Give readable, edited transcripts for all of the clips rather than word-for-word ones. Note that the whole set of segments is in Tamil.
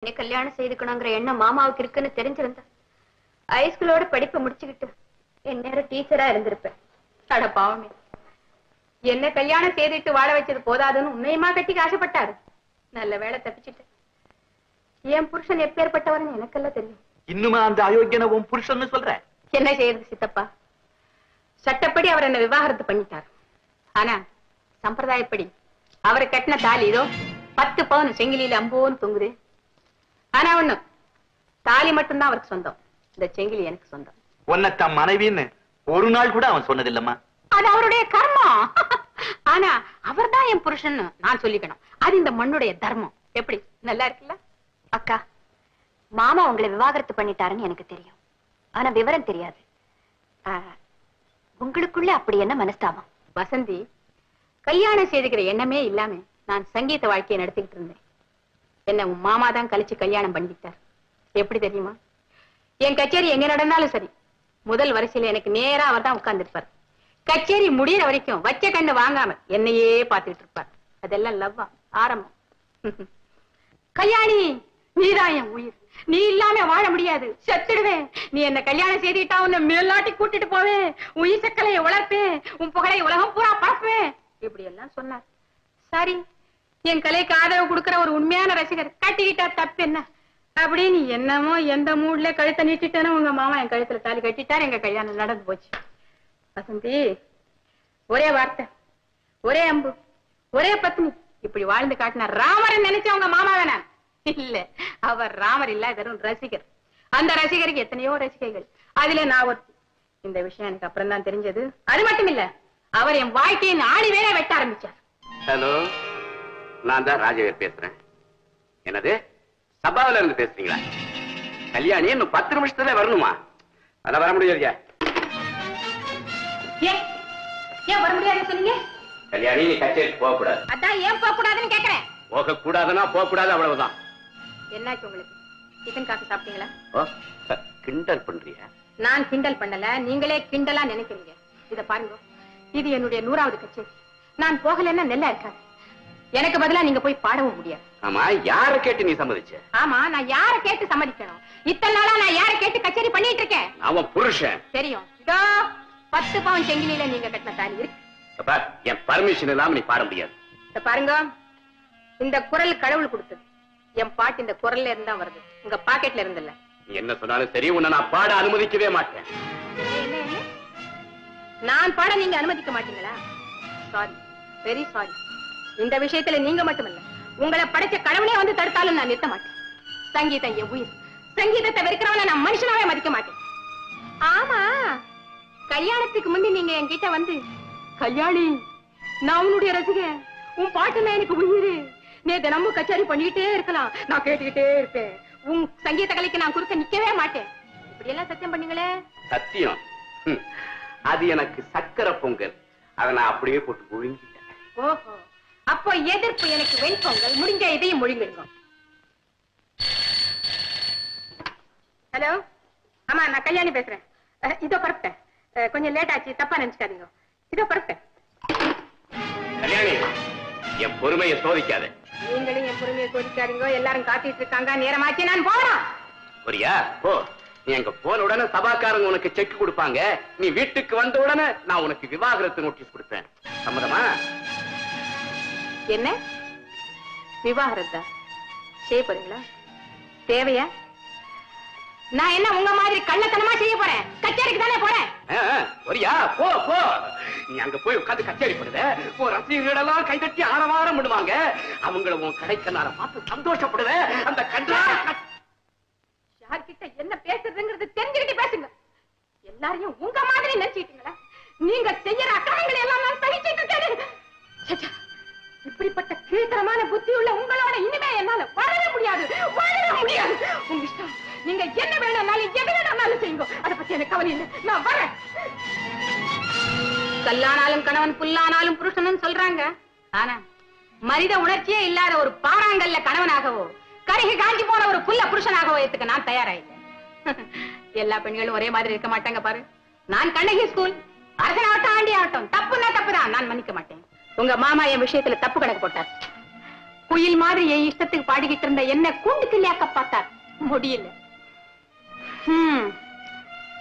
என்னை கல்யாணம் செய்துக்கணுங்கிற எண்ணம் மாமாவுக்கு இருக்குன்னு தெரிஞ்சிருந்தா ஹைஸ்கூலோட படிப்பை முடிச்சுக்கிட்டு என் நேரம் டீச்சரா இருந்திருப்பேன். அட பாவமே, என்ன கல்யாணம் செய்துட்டு வாழ வச்சது போதாதுன்னு உன்னையமா கட்டிக்கு ஆசைப்பட்டாரு. நல்ல வேலை தப்பிச்சுட்டு. என் புருஷன் எப்பேற்பட்டவர்னு எனக்கெல்லாம் தெரியும். இன்னுமா அந்த அயோக்கியனை உன் புருஷன் சொல்ற? என்ன செய்யறது சித்தப்பா, சட்டப்படி அவர் என்ன விவாகரத்து பண்ணிட்டார். ஆனா சம்பிரதாயப்படி அவரை கட்டின தாலி இதோ 10 பவுன் செங்கிலியில அம்போன்னு தொங்குது. ஆனா ஒண்ணு, தாலி மட்டும்தான் அவருக்கு சொந்தம், இந்த செங்கிலி எனக்கு சொந்தம். உன்னை தன் மனைவின்னு ஒரு நாள் கூட அவன் சொன்னதில்லம்மா. அது அவருடைய கர்மம். ஆனா அவர் தான் என் புருஷன் நான் சொல்லிக்கணும். அது இந்த மண்ணுடைய தர்மம். எப்படி நல்லா இருக்குல்ல? அக்கா, மாமா உங்களை விவாகரத்து பண்ணிட்டாருன்னு எனக்கு தெரியும், ஆனா விவரம் தெரியாது. உங்களுக்குள்ள அப்படி என்ன மனஸ்தாபம்? வசந்தி, கல்யாணம் செய்துக்கிற எண்ணமே இல்லாம நான் சங்கீத வாழ்க்கையை நடத்திக்கிட்டு இருந்தேன். என்ன உன் மாமா தான் கழிச்சு கல்யாணம் பண்ணிக்கிட்டார். எப்படி தெரியுமா? என் கச்சேரி எங்க நடந்தாலும் சரி, முதல் வரிசையில எனக்கு நேரா அவர் தான் உட்கார்ந்துருப்பார். கச்சேரி முடியற வரைக்கும் வச்ச கண்ணு வாங்காம என்னையே பாத்துட்டு இருப்பார். அதெல்லாம் லவ்வா ஆரம்பம். கல்யாணி, நீதான் என் உயிர், நீ இல்லாம வாழ முடியாது, செத்துடுவேன். நீ என்ன கல்யாணம் செய்துட்டா உன்னை மேல்நாட்டி கூட்டிட்டு போவேன், உயிர் சக்கலையை வளர்ப்பேன், உன் புகழை உலகம் பூரா பரப்புவேன், இப்படி எல்லாம் சொன்னார். சரி, என் கலைக்கு ஆதரவு கொடுக்கிற ஒரு உண்மையான ரசிகர் கட்டிக்கிட்டா தப்பு என்ன அப்படின்னு என்னமோ எந்த மூட்ல கழுத்தை நீட்டிட்டேன்னு உங்க மாமா என் கழுத்துல தாலி கட்டிட்டார். எங்க கல்யாணம் நடந்து போச்சு. வசந்தி, ஒரே வார்த்தை, ஒரே அம்பு, ஒரே பத்னி, இப்படி வாழ்ந்து காட்டின ராமரை நினைச்ச உங்க மாமா வேணா இல்ல. அவர் ராமர் இல்ல, வெறும் ரசிகர். அந்த ரசிகருக்கு எத்தனையோ ரசிகைகள், அதுல நான் ஒருத்தி. இந்த விஷயம் எனக்கு அப்புறம் தான் தெரிஞ்சது. அது மட்டும் இல்ல, அவர் என் வாழ்க்கையின் ஆணி வேற வெட்ட ஆரம்பிச்சார். ஹலோ, நான் தான் ராஜவேல் பேசுறேன். என்னது, சபாவில இருந்து பேசுறீங்களா? கல்யாணி இன்னும் 10 நிமிஷத்துல வரணுமா? அதான் வர முடியாதுயா. ஏன் வர முடியாது சொன்னீங்க? கல்யாணி, நீ கச்சேரிக்கு போக கூடாது. அதான் ஏன் போக கூடாதுன்னு கேக்குறேன். போக கூடாதுன்னா போக கூடாது, அவ்வளவுதான். என்னாச்சு உங்களுக்கு? டிஃபன் காஃபி சாப்பிட்டீங்களா? கிண்டல் பண்றியா? நான் கிண்டல் பண்ணல, நீங்களே கிண்டலா நினைக்கிறீங்க. இத பாருங்க, இது என்னுடைய 100வது கச்சேரி. நான் போகலன்னா நெல்லா இருக்காது. எனக்கு பதிலா நீங்க போய் பாடவும் முடியாது. ஆமா, யார கேட்டு நீ சம்மதிச்ச? ஆமா, நான் யார கேட்டு சம்மதிக்கணும்? இத்தனை நாளா நான் யார கேட்டு கச்சேரி பண்ணிட்டு இருக்கேன்? அவன் புருஷன். தெரியும். இதோ 10 பவுன் செங்கிலியில நீங்க கட்டின தாலி இருக்கு. என் பர்மிஷன் இல்லாம நீ பாட முடியாது. இத பாருங்க, இந்த குரல் கடவுள் கொடுத்தது. என் பாட்டு இந்த குரல்ல இருந்தா வருது, உங்க பாக்கெட்ல இருந்து இல்ல. நீ என்ன சொன்னாலும் சரி, உன்னை நான் பாட அனுமதிக்கவே மாட்டேன். நான் பாட நீங்க அனுமதிக்க மாட்டீங்களா? Sorry, very sorry. இந்த விஷயத்துல நீங்க மட்டுமல்ல, உங்களை படைச்ச கடவுளே வந்து தடுத்தாலும் நான் நிறுத்த மாட்டேன். சங்கீதம் என் உயிர். சங்கீதத்தை வெறுக்கிறவன நான் மனுஷனாவே மதிக்க மாட்டேன். ஆமா, கல்யாணத்துக்கு முந்தி நீங்க என்கிட்ட வந்து, கல்யாணி, நான் உன்னுடைய ரசிகன், உன் பாட்டுன்னா எனக்கு உயிர், நீ தினமும் கச்சேரி பண்ணிட்டே இருக்கலாம், நான் கேட்டுக்கிட்டே இருப்பேன், உன் சங்கீத கலைக்கு நான் குறுக்க நிக்கவே மாட்டேன், இப்படி எல்லாம் சத்தியம் பண்ணீங்களே. சத்தியம்? அது எனக்கு சக்கரை பொங்கல், அதை நான் அப்படியே போட்டு முழுங்கிட்டேன். ஓஹோ, அப்போ எதிர்ப்பு எனக்கு வெண்பொங்கல். முடிஞ்ச இதையும் முழுங்கிடுங்க. ஹலோ, ஆமா, நான் கல்யாணி பேசுறேன். இதோ பரப்பிட்டேன், கொஞ்சம் லேட் ஆச்சு, தப்பா நினைச்சுக்காதீங்க. இதோ பரப்பிட்டேன். கல்யாணி, என் பொறுமையை சோதிக்காத. நீங்களும் என் பொறுமையை சோதிக்காதீங்க. எல்லாரும் காத்திட்டு இருக்காங்க, நேரமாச்சு, நான் போறேன். புரியா? போ. நீ அங்க போன உடனே சபாக்காரங்க உனக்கு செக் கொடுப்பாங்க. நீ வீட்டுக்கு வந்த உடனே நான் உனக்கு விவாகரத்து நோட்டீஸ் கொடுப்பேன். சம்மதமா? என்ன விவாகரத்தா செய்ய போறீங்களா? தேவையா? நான் என்ன உங்க மாதிரி கள்ளத்தனமா செய்ய போறேன்? கச்சேரிக்கு தானே போறேன். வரியா? போ போ. நீ அங்க போய் உட்காந்து கச்சேரி பண்ணுத, உன் ரசிகர்களெல்லாம் கைதட்டி ஆரவாரம் பண்ணுவாங்க. அவங்கள உன் கடைக்கண்ணால பார்த்து சந்தோஷப்படுத. அந்த கண்டா யார்கிட்ட என்ன பேசுறதுங்கிறது தெரிஞ்சுக்கிட்டு பேசுங்க. எல்லாரையும் உங்க மாதிரி நினைச்சிட்டீங்களா? நீங்க செய்யற அக்கிரமங்களை எல்லாம் நான் சகிச்சிட்டு இருக்கேன். இப்படிப்பட்ட கீழ்த்தரமான புத்தி உள்ள உங்களோட இனிமே என்னால வாழவே முடியாது, வாழவே முடியாது. உங்க இஷ்டம், நீங்க என்ன வேணும்னாலும் எது வேணும்னாலும் செய்யுங்க, அதை பத்தி எனக்கு கவலை இல்லை, நான் வரேன். கல்லானாலும் கணவன் புல்லானாலும் புருஷனும் சொல்றாங்க. ஆனா மனித உணர்ச்சியே இல்லாத ஒரு பாறாங்கல்ல கணவனாகவோ கருகி காஞ்சி போன ஒரு புல்ல புருஷனாகவோ ஏத்துக்க நான் தயாராயில்லை. எல்லா பெண்களும் ஒரே மாதிரி இருக்க மாட்டாங்க பாரு. நான் கண்ணகி ஸ்கூல், அரசனாகட்டும் ஆண்டி ஆகட்டும், தப்புன்னா தப்புதான், நான் மன்னிக்க மாட்டேன். உங்க மாமா என் விஷயத்துல தப்பு கணக்கு போட்டார். குயில் மாதிரி என் இஷ்டத்துக்கு பாடிக்கிட்டு இருந்த என்ன கூண்டுக்குள்ளியாக்க பார்த்தார். முடியல.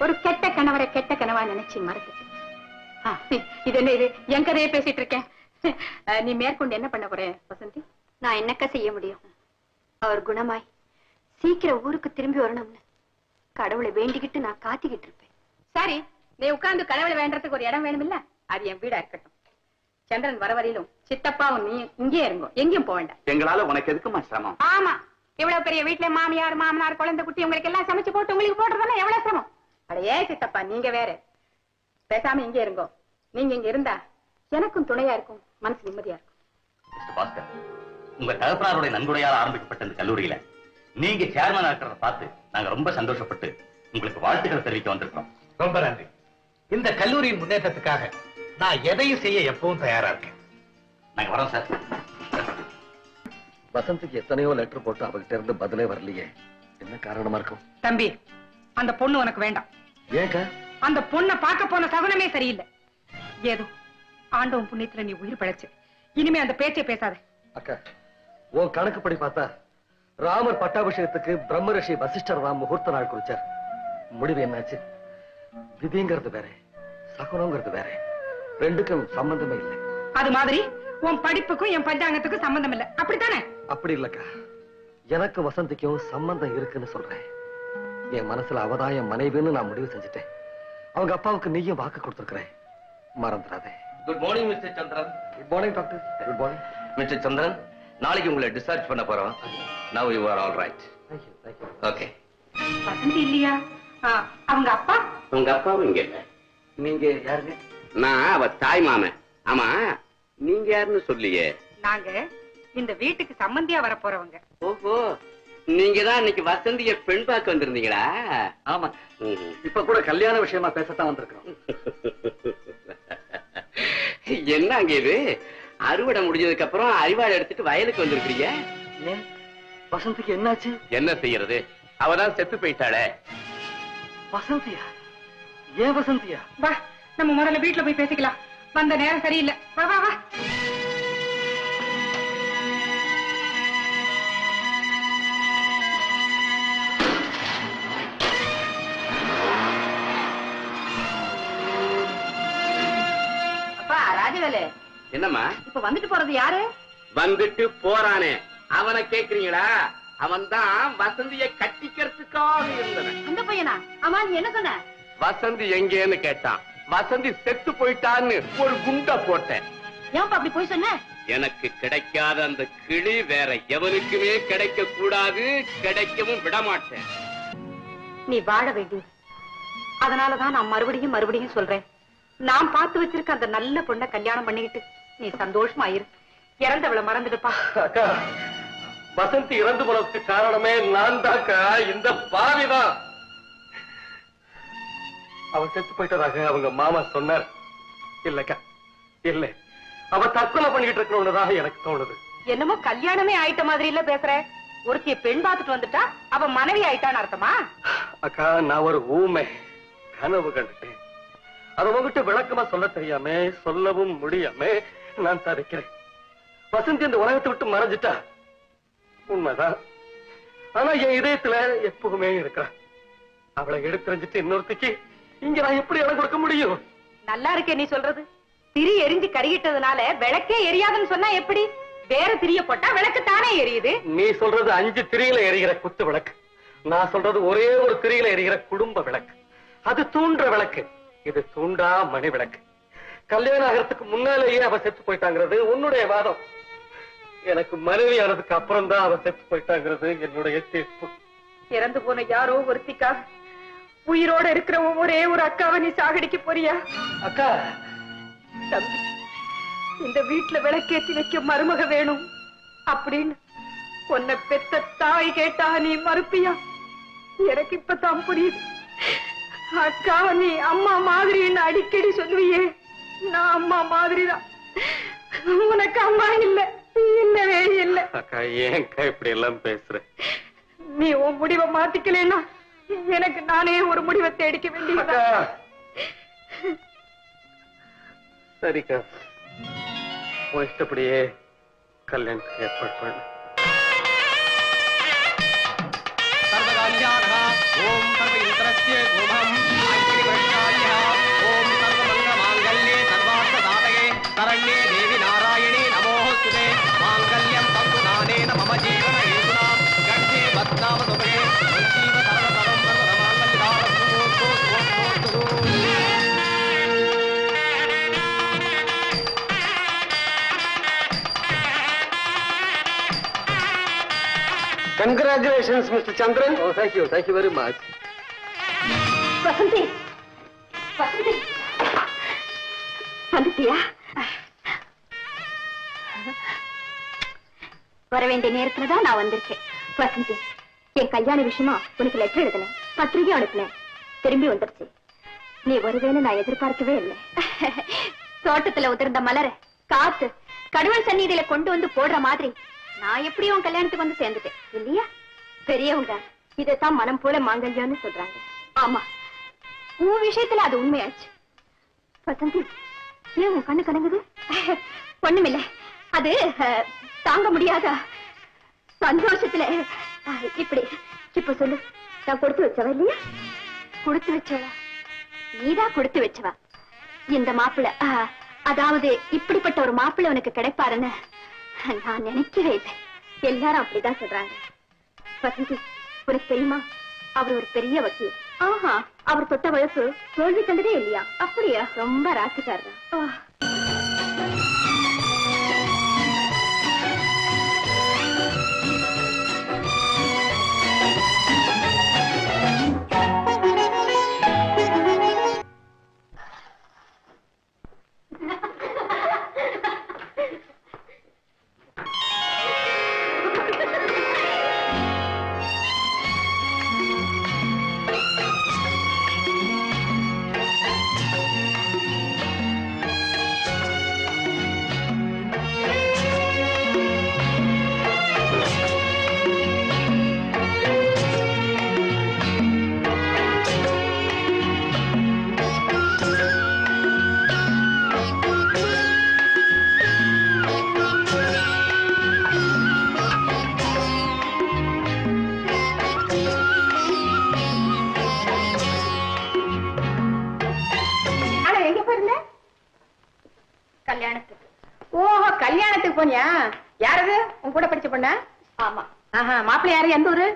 ஒரு கெட்ட கணவரை கெட்ட கனவா நினைச்சு மறந்துட்டு. இது என்ன இது? என் கதையை பேசிட்டு இருக்கேன். நீ மேற்கொண்டு என்ன பண்ண போற வசந்தி? நான் என்னக்கா செய்ய முடியும்? அவர் குணமாய் சீக்கிரம் ஊருக்கு திரும்பி வரணும்னு கடவுளை வேண்டிக்கிட்டு நான் காத்திக்கிட்டு இருப்பேன். சரி, நீ உட்கார்ந்து கடவுளை வேண்டறதுக்கு ஒரு இடம் வேணும் இல்ல? அது என் வீடா இருக்கட்டும். சந்திரன் வர வரையிலும் சித்தப்பாவும் நீ இங்கே இருங்கோ, எங்கேயும் போக வேண்டாம். எங்களால உனக்கு எதுக்குமா சிரமம்? ஆமா, இவ்வளவு பெரிய வீட்டுல மாமியார் மாமனார் குழந்தை குட்டி உங்களுக்கு எல்லாம் சமைச்சு போட்டு உங்களுக்கு போடுறதுன்னா எவ்வளவு சிரமம். அடையே சித்தப்பா, நீங்க வேற. பேசாம இங்கே இருங்கோ. நீங்க இங்க இருந்தா எனக்கும் துணையா இருக்கும், மனசு நிம்மதியா இருக்கும். பாஸ்கர், உங்க தகப்பனாருடைய நன்கொடையால் ஆரம்பிக்கப்பட்ட இந்த கல்லூரியில நீங்க சேர்மனா இருக்கிறத பார்த்து நாங்க ரொம்ப சந்தோஷப்பட்டு உங்களுக்கு வாழ்த்துக்களை தெரிவிக்க வந்திருக்கோம். ரொம்ப நன்றி. இந்த கல்லூரியின் முன்னேற்றத்துக்காக நான் எதையும் செய்ய எப்பவும் தயாரா இருக்கேன். நாங்க வரோம் சார். வசந்திக்கு எத்தனையோ லெட்டர் போட்டு அவகிட்ட இருந்து பதிலே வரலையே, என்ன காரணமா இருக்கும்? தம்பி, அந்த பொண்ணு உனக்கு வேண்டாம். ஏங்க? அந்த பொண்ணை பார்க்க போன சகுனமே சரியில்லை. ஏதோ ஆண்டவன் புண்ணியத்துல நீ உயிர் பிழைச்சு. இனிமே அந்த பேச்சை பேசாத. அக்கா, உன் கணக்குப்படி பார்த்தா ராமர் பட்டாபிஷேகத்துக்கு பிரம்மரிஷி வசிஷ்டர் தான் முகூர்த்த நாள் குறிச்சார். முடிவு என்னாச்சு? விதிங்கிறது வேற, சகுனங்கிறது வேற. ரெண்டுக்கும் சம்பந்தமே இல்லை. அது மாதிரி உன் படிப்புக்கும் என் பஞ்சாங்கத்துக்கும் சம்பந்தம் இல்லை, அப்படித்தானே? அப்படி இல்லக்கா, எனக்கு வசந்திக்கும் சம்பந்தம் இருக்குன்னு சொல்றேன். என் மனசுல அவதான் என் மனைவின்னு நான் முடிவு செஞ்சுட்டேன். அவங்க அப்பாவுக்கு நீயும் வாக்கு கொடுத்திருக்கிறேன், மறந்துடாதே. Good morning Mister Chandran. Good morning doctor. Good morning Mister Chandran, நாளைக்கு உங்களை டிஸ்சார்ஜ் பண்ண போறோம். Now you are all right. Thank you thank you. Okay. Vasanthi இல்லையா? அவங்க அப்பா? உங்க அப்பாவும் இங்க இல்ல. நீங்க யாருங்க? நான் அவ தாய் மாமன். ஆமா, நீங்க யாருன்னு சொல்லியே. நாங்க இந்த வீட்டுக்கு சம்பந்தியா வர போறவங்க. ஓஹோ, நீங்க தான் இன்னைக்கு வசந்திய பெண் பார்க்க வந்திருந்தீங்களா? ஆமா, இப்ப கூட கல்யாண விஷயமா பேசத்தான் வந்திருக்கிறோம். என்னங்க இது? அறுவடை முடிஞ்சதுக்கு அப்புறம் அரிவாள் எடுத்துட்டு வயலுக்கு வந்திருக்கீங்க? ஏன் வசந்திக்கு என்னாச்சு? என்ன செய்யறது, அவதான் செத்து போயிட்டாளே. வசந்தியா? ஏன் வசந்தியா? வா, நம்ம முதல்ல வீட்டுல போய் பேசிக்கலாம். வந்த நேரம் சரியில்லை. வா வா வா. அப்பா ராஜவேலு, என்னம்மா? இப்ப வந்துட்டு போறது யாரு? வந்துட்டு போறானே அவனை கேக்குறீங்களா? அவன் தான் வசந்திய கட்டிக்கிறதுக்காக இருந்தவன். அந்த பையனா? ஆமா, நீ என்ன சொன்ன? வசந்தி எங்கேன்னு கேட்டான். வசந்தி செத்து போயிட்டான்னு ஒரு குண்டா போட்டேன். ஏன்பா அப்படி போய் சொன்ன? எனக்கு கிடைக்காத அந்த கிளி வேற எவனுக்குமே கிடைக்க கூடாது, கிடைக்கவும் விட மாட்டேன். நீ வாழ வேண்டியது. அதனாலதான் நான் மறுபடியும் மறுபடியும் சொல்றேன், நான் பார்த்து வச்சிருக்க அந்த நல்ல பொண்ணை கல்யாணம் பண்ணிக்கிட்டு நீ சந்தோஷமா இரு. இறந்தவளை மறந்துடுப்பா. அக்கா, வசந்தி இறந்து போனதுக்கு காரணமே நான் தாக்கா, இந்த பாவிதான். அவன் செத்து போயிட்டதாக அவங்க மாமா சொன்னார். இல்லக்கா, இல்ல, அவ தற்கொலை பண்ணிட்டு இருக்கணும்னுதான் எனக்கு தோணுது. என்னமோ கல்யாணமே ஆயிட்ட மாதிரி இல்ல பேசுற. ஒருத்திய பெண் பார்த்துட்டு வந்துட்டா அவ மனைவி ஆயிட்டான்னு அர்த்தமா? அக்கா, நான் ஒரு ஊமை, கனவு கண்டுட்டேன். அதை உங்ககிட்ட விளக்கமா சொல்ல தெரியாம, சொல்லவும் முடியாம நான் தவிக்கிறேன். வசந்தி இந்த உலகத்தை விட்டு மறைஞ்சிட்டா உண்மைதான். ஆனா என் இதயத்துல எப்பவுமே இருக்கிறான். அவளை எடுத்துரைஞ்சிட்டு இன்னொருத்திக்கு இங்க நான் எப்படி இடம் கொடுக்க முடியும்? நல்லா இருக்கே நீ சொல்றது. திரி எரிஞ்சு கருகிட்டதுனால விளக்கே எரியாதுன்னு சொன்னா எப்படி? வேற திரிய போட்டா விளக்கு தானே எரியுது. நீ சொல்றது 5 திரியில எரிகிற குத்து விளக்கு, நான் சொல்றது ஒரே ஒரு திரியில எரிகிற குடும்ப விளக்கு. அது தூண்டுற விளக்கு, இது தூண்டா மணி விளக்கு. கல்யாணம் ஆகிறதுக்கு முன்னாலேயே அவ செத்து போயிட்டாங்கிறது உன்னுடைய வாதம். எனக்கு மனைவி ஆனதுக்கு அப்புறம் தான் அவ செத்து போயிட்டாங்கிறது என்னுடைய தீர்ப்பு. இறந்து போன யாரோ ஒருத்திக்காக உயிரோட இருக்கிற ஒரே ஒரு அக்காவை நீ சாகடிக்க போறியா? அக்கா, தம்பி, இந்த வீட்டுல விளக்கேத்தி வைக்க மருமக வேணும் அப்படின்னு உன்னை பெத்த தாய் கேட்டா நீ மறுப்பியா? எனக்கு இப்பதான் புரியுது. அக்கா, நீ அம்மா மாதிரின்னு அடிக்கடி சொல்லுவியே, நான் அம்மா மாதிரிதான். உனக்கு அம்மா இல்ல, இல்லவே இல்ல. அக்கா, ஏன்க்கா இப்படி எல்லாம் பேசுற? நீ உன் முடிவை மாத்திக்கலன்னா எனக்கு நானே ஒரு முடிவை தேடிக்க வேண்டியதா? சரிக்கா, உன் இஷ்டப்படியே கல்யாணத்துக்கு ஏற்பாடு பண்ணு. ஓம் சர்வ இந்திரஸ்ய கோமம் ஓம் சர்வ மங்கள மாங்கல்யே சர்வார்த்த சாதகே சரண்யே தேவி நாராயணி நமோஸ்துதே மாங்கல்யம் தந்து நானேன மம ஜீவன ஹேதுனா கண்டே பத்னாம சுபே ஜீவ சரளபரம் சர்வ மாங்கல்யாரஸ்து Congratulations, Mr. Chandran. Oh, thank you very much. Vasanthi, Vasanthi, வந்துட்டியா? வர வேண்டிய நேரத்துல தான் நான் வந்திருக்கேன். வசந்தி, என் கல்யாண விஷயமா உனக்கு லெட்டர் எழுதினேன், பத்திரிகை அனுப்பினேன், திரும்பி வந்துருச்சு. நீ வருவேன்னு நான் எதிர்பார்க்கவே இல்லை. தோட்டத்துல உதிர்ந்த மலர காத்து கடவுள் சந்நிதியில கொண்டு வந்து போடுற மாதிரி நான் எப்படி உன் கல்யாணத்துக்கு வந்து சேர்ந்துட்டேன் இல்லையா? பெரியவங்க இதைத்தான் மனம் போல மாங்கல்யம்னு சொல்றாங்க. ஆமா, உன் விஷயத்துல அது உண்மையாச்சு. வசந்தி, ஏன் உன் கண்ணு கலங்குது? ஒண்ணுமில்ல, அது தாங்க முடியாத சந்தோஷத்துல இப்படி. இப்ப சொல்லு, நான் கொடுத்து வச்சவா இல்லையா? கொடுத்து வச்சவா? நீதான் கொடுத்து வச்சவா. இந்த மாப்பிள்ளை, அதாவது இப்படிப்பட்ட ஒரு மாப்பிள்ளை உனக்கு கிடைப்பாருன்னு நான் நினைக்கவே இல்லை. எல்லாரும் அப்படிதான் சொல்றாங்க. வசந்தி, உனக்கு தெரியுமா, அவர் ஒரு பெரிய வக்கீல். ஆஹா, அவர் தொட்ட வழக்கு தோல்வி கண்டதே இல்லையா? அப்படியா? ரொம்ப ராசிக்காரர். கல்யாணத்துக்கு. ஓஹோ, கல்யாணத்துக்கு போனியா? யாரது உன் கூட படிச்ச பொண்ணா? ஆமா. ஆஹா, மாப்பிள்ளை யாரு? எந்த ஊரு?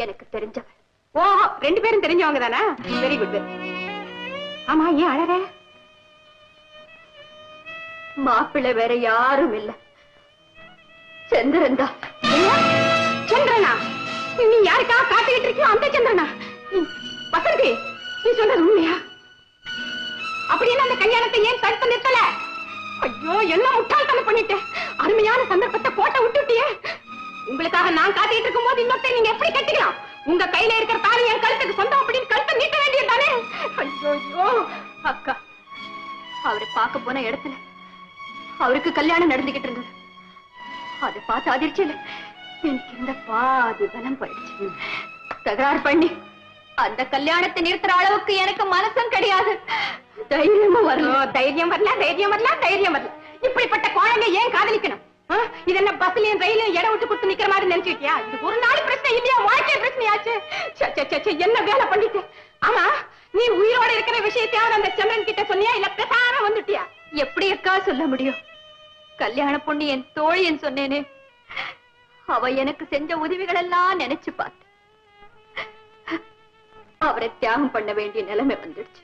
எனக்கு தெரிஞ்சவன். ஓஹோ, ரெண்டு பேரும் தெரிஞ்சவங்க தானா? Very good. ஆமா, ஏன் அழற? மாப்பிள்ளை வேற யாரும் இல்ல, சந்திரன் தான். சந்திரனா? நீ யாருக்கா காத்துக்கிட்டு இருக்கியோ அந்த சந்திரனா? வசந்தி, நீ சொல்றது உண்மையா? அப்படின்னு அந்த கல்யாணத்தை ஏன் தடுத்து நிறுத்தல? ஐயோ, என்ன முட்டாள்தனம் பண்ணிட்டேன். அருமையான சந்தர்ப்பத்தை கோட்டை விட்டுட்டியே. உங்களுக்காக நான் காத்துக்கிட்டு இருக்கும் போது இன்னொருத்தை நீங்க எப்படி கட்டிக்கலாம்? உங்க கையில இருக்கிற தாலி என் கழுத்துக்கு சொந்தம் அப்படின்னு கழுத்தை நீட்ட வேண்டியது தானே? ஐயோ அக்கா, அவரை பார்க்க போன இடத்துல அவருக்கு கல்யாணம் நடந்துகிட்டு இருந்தது. அதை பார்த்து அதிர்ச்சியில எனக்கு இருந்த பாதி பலம் போயிடுச்சு. தகராறு பண்ணி அந்த கல்யாணத்தை நிறுத்துற அளவுக்கு எனக்கு மனசும் கிடையாது, தைரியமும் வரல. தைரியம் வரல, தைரியம் வரல, தைரியம் வரல. இப்படிப்பட்ட குழந்தை ஏன் காதலிக்கணும்? இது என்ன பஸ்லயும் ரயிலையும் இடம் விட்டு கொடுத்து நிக்கிற மாதிரி நினைச்சுக்கிட்டியா? இது ஒரு நாள் பிரச்சனை இல்லையா, வாழ்க்கை பிரச்சனையாச்சு. என்ன வேலை பண்ணிட்டு? ஆமா, நீ உயிரோட இருக்கிற விஷயத்தையாவது அந்த சந்திரன் கிட்ட சொன்னியா, இல்ல பேசாம வந்துட்டியா? எப்படி அக்கா சொல்ல முடியும்? கல்யாண பொண்ணு என் தோழின்னு சொன்னேனே, அவ எனக்கு செஞ்ச உதவிகள் எல்லாம் நினைச்சு பார்த்து அவரை தியாகம் பண்ண வேண்டிய நிலைமை வந்துடுச்சு.